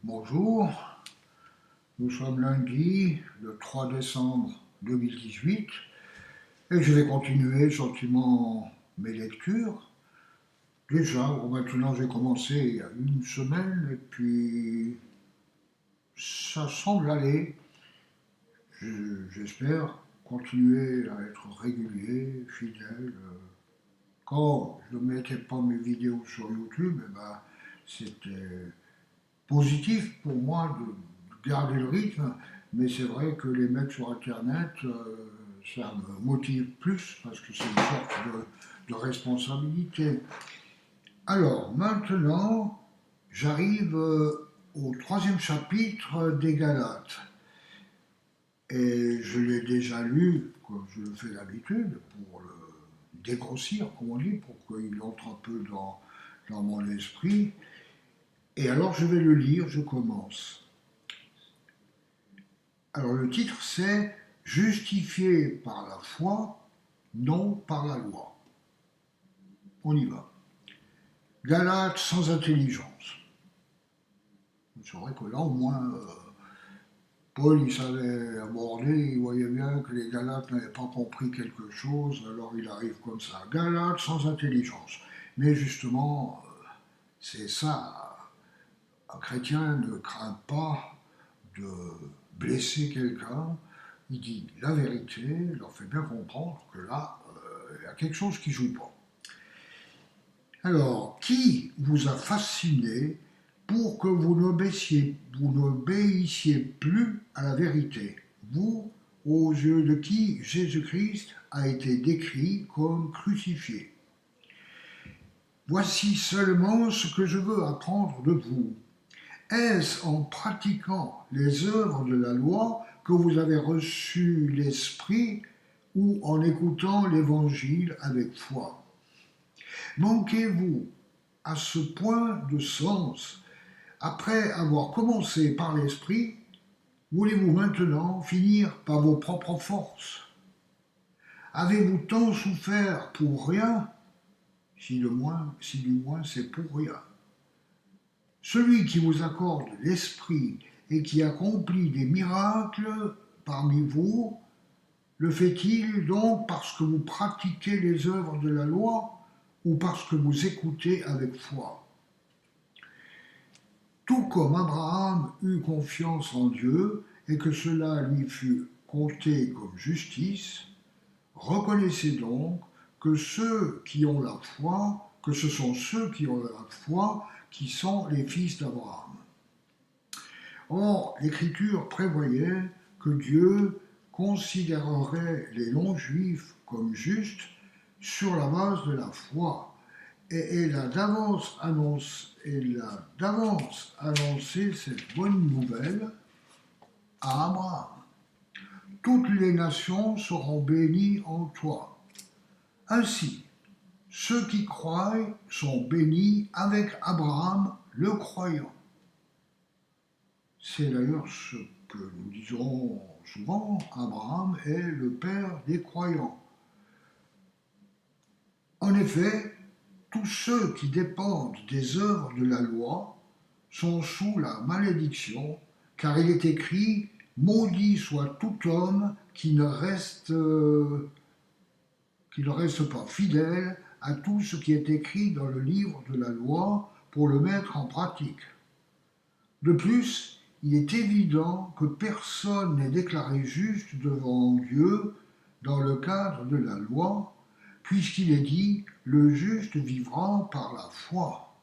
Bonjour, nous sommes lundi, le 3 décembre 2018, et je vais continuer gentiment mes lectures. Déjà, maintenant j'ai commencé il y a une semaine, et puis ça semble aller. J'espère continuer à être régulier, fidèle. Quand je ne mettais pas mes vidéos sur YouTube, c'était positif pour moi de garder le rythme, mais c'est vrai que les mettre sur Internet, ça me motive plus parce que c'est une sorte de responsabilité. Alors maintenant, j'arrive au troisième chapitre des Galates. Et je l'ai déjà lu, comme je le fais d'habitude, pour le dégrossir, comme on dit, pour qu'il entre un peu dans mon esprit. Et alors je vais le lire, je commence. Alors le titre c'est Justifié par la foi, non par la loi. On y va. Galates sans intelligence. C'est vrai que là au moins Paul il savait aborder, il voyait bien que les Galates n'avaient pas compris quelque chose, alors il arrive comme ça. Galates sans intelligence. Mais justement, c'est ça. Un chrétien ne craint pas de blesser quelqu'un, il dit la vérité, il leur fait bien comprendre que là, il y a quelque chose qui ne joue pas. Alors, qui vous a fasciné pour que vous n'obéissiez plus à la vérité, vous, aux yeux de qui Jésus-Christ a été décrit comme crucifié? Voici seulement ce que je veux apprendre de vous. Est-ce en pratiquant les œuvres de la loi que vous avez reçu l'Esprit ou en écoutant l'Évangile avec foi? Manquez-vous à ce point de sens après avoir commencé par l'Esprit? Voulez-vous maintenant finir par vos propres forces? Avez-vous tant souffert pour rien? Si du moins c'est pour rien. Celui qui vous accorde l'Esprit et qui accomplit des miracles parmi vous, le fait-il donc parce que vous pratiquez les œuvres de la loi ou parce que vous écoutez avec foi? Tout comme Abraham eut confiance en Dieu et que cela lui fut compté comme justice, reconnaissez donc que ceux qui ont la foi, que ce sont ceux qui ont la foi qui sont les fils d'Abraham. Or, l'Écriture prévoyait que Dieu considérerait les non-juifs comme justes sur la base de la foi, et elle a d'avance annoncé cette bonne nouvelle à Abraham. Toutes les nations seront bénies en toi. Ainsi, ceux qui croient sont bénis avec Abraham le croyant. C'est d'ailleurs ce que nous disons souvent, Abraham est le père des croyants. En effet, tous ceux qui dépendent des œuvres de la loi sont sous la malédiction, car il est écrit « Maudit soit tout homme qui ne reste pas fidèle à tout ce qui est écrit dans le livre de la loi pour le mettre en pratique. » De plus, il est évident que personne n'est déclaré juste devant Dieu dans le cadre de la loi, puisqu'il est dit « le juste vivra par la foi ».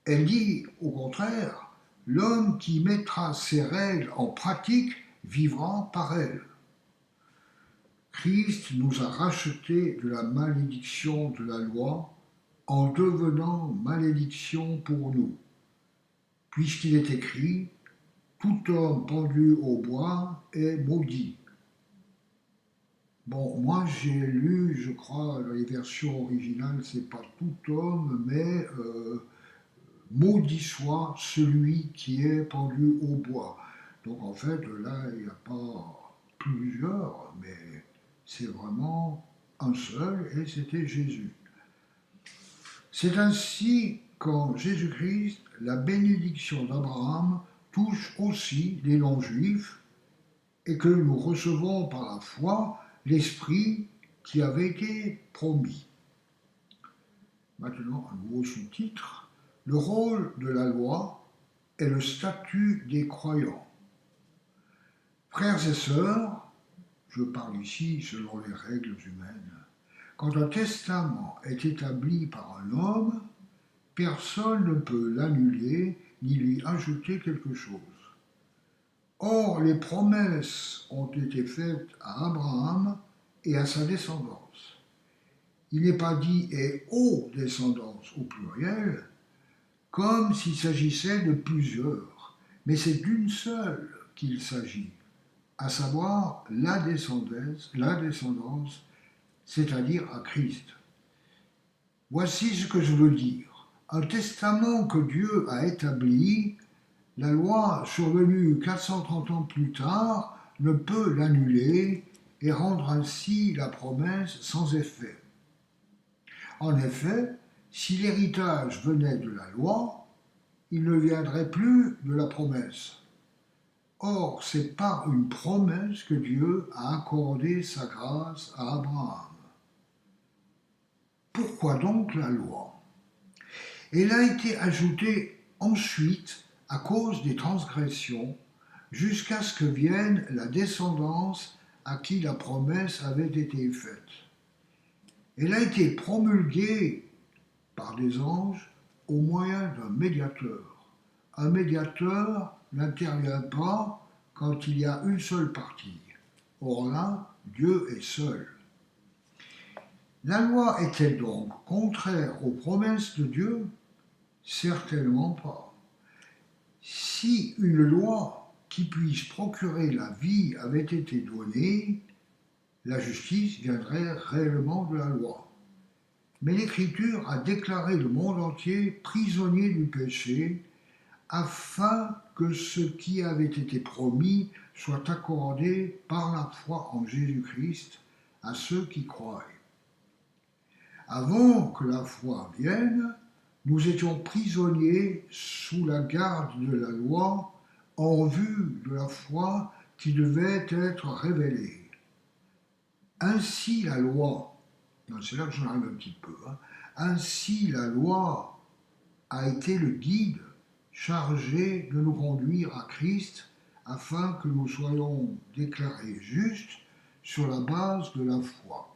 Elle dit au contraire « l'homme qui mettra ces règles en pratique vivra par elles ». Christ nous a rachetés de la malédiction de la loi en devenant malédiction pour nous, puisqu'il est écrit « Tout homme pendu au bois est maudit ». Bon, moi j'ai lu, je crois, dans les versions originales, c'est pas tout homme, mais maudit soit celui qui est pendu au bois. Donc en fait, là, il n'y a pas plusieurs, mais c'est vraiment un seul, et c'était Jésus. C'est ainsi qu'en Jésus-Christ, la bénédiction d'Abraham touche aussi les non-juifs et que nous recevons par la foi l'Esprit qui avait été promis. Maintenant, un nouveau sous-titre. Le rôle de la loi et le statut des croyants. Frères et sœurs, je parle ici selon les règles humaines. Quand un testament est établi par un homme, personne ne peut l'annuler ni lui ajouter quelque chose. Or, les promesses ont été faites à Abraham et à sa descendance. Il n'est pas dit « et aux descendances » au pluriel, comme s'il s'agissait de plusieurs, mais c'est d'une seule qu'il s'agit, à savoir la descendance, c'est-à-dire à Christ. Voici ce que je veux dire. Un testament que Dieu a établi, la loi survenue 430 ans plus tard ne peut l'annuler et rendre ainsi la promesse sans effet. En effet, si l'héritage venait de la loi, il ne viendrait plus de la promesse. Or, c'est par une promesse que Dieu a accordé sa grâce à Abraham. Pourquoi donc la loi? Elle a été ajoutée ensuite à cause des transgressions, jusqu'à ce que vienne la descendance à qui la promesse avait été faite. Elle a été promulguée par des anges au moyen d'un médiateur. Un médiateur n'intervient pas quand il y a une seule partie. Or là, Dieu est seul. La loi est-elle donc contraire aux promesses de Dieu? Certainement pas. Si une loi qui puisse procurer la vie avait été donnée, la justice viendrait réellement de la loi. Mais l'Écriture a déclaré le monde entier prisonnier du péché, afin que ce qui avait été promis soit accordé par la foi en Jésus-Christ à ceux qui croient. Avant que la foi vienne, nous étions prisonniers sous la garde de la loi en vue de la foi qui devait être révélée. Ainsi la loi, c'est là que j'en arrive un petit peu, ainsi la loi a été le guide chargé de nous conduire à Christ afin que nous soyons déclarés justes sur la base de la foi.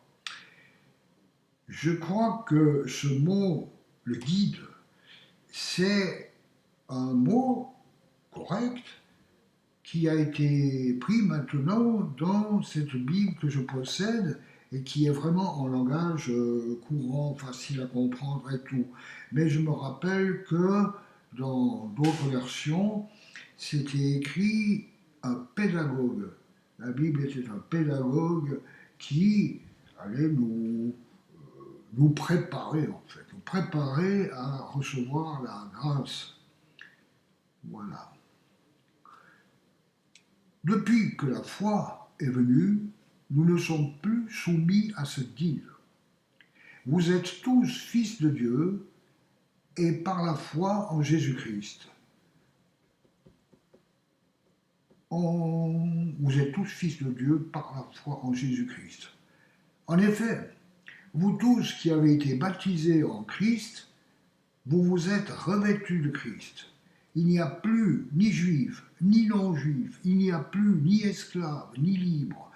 Je crois que ce mot, le guide, c'est un mot correct qui a été pris maintenant dans cette Bible que je possède et qui est vraiment en langage courant, facile à comprendre et tout. Mais je me rappelle que dans d'autres versions, c'était écrit un pédagogue. La Bible était un pédagogue qui allait nous préparer, en fait, nous préparer à recevoir la grâce. Voilà. Depuis que la foi est venue, nous ne sommes plus soumis à ce guide. Vous êtes tous fils de Dieu et par la foi en Jésus-Christ. Vous êtes tous fils de Dieu par la foi en Jésus-Christ. En effet, vous tous qui avez été baptisés en Christ, vous vous êtes revêtus de Christ. Il n'y a plus ni juif, ni non-juif, il n'y a plus ni esclave, ni libre,